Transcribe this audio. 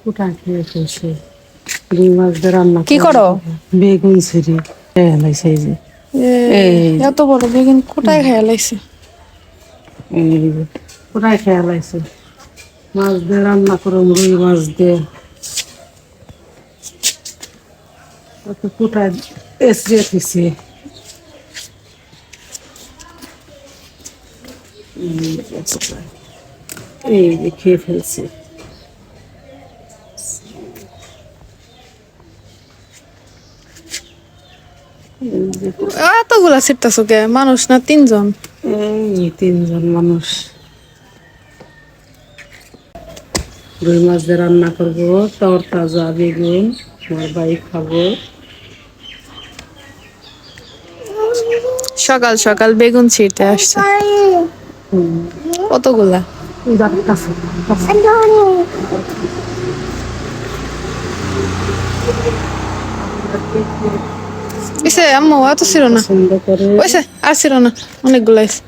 কোটা খেয়ে ফেলছে রুই মাছ দিয়ে রান্না কি করো? বেগুন ছিঁড়ি লাইছে এই যে এই এত বড় বেগুন কোটায় খেয়ে লাইছে। এই যে কোটায় খেয়ে লাইছে মাছ দিয়ে রান্না করুম রুই মাছ দিয়ে কোটায় এসে দিছি এই যে খেয়ে ফেলছে এতগুলা ছিটতাছো কে? মানুষ না তিনজন? এই তিনজন মানুষ রুই মাছ দিয়ে রান্না করবো তরতাজা বেগুন আমার ভাই খাবো সকাল সকাল বেগুন ছিঁড়তে আসছে। কতগুলা? আম্মু এত ছিল না, পছন্দ করে ওইসে আর ছিল না, অনেকগুলা আছে।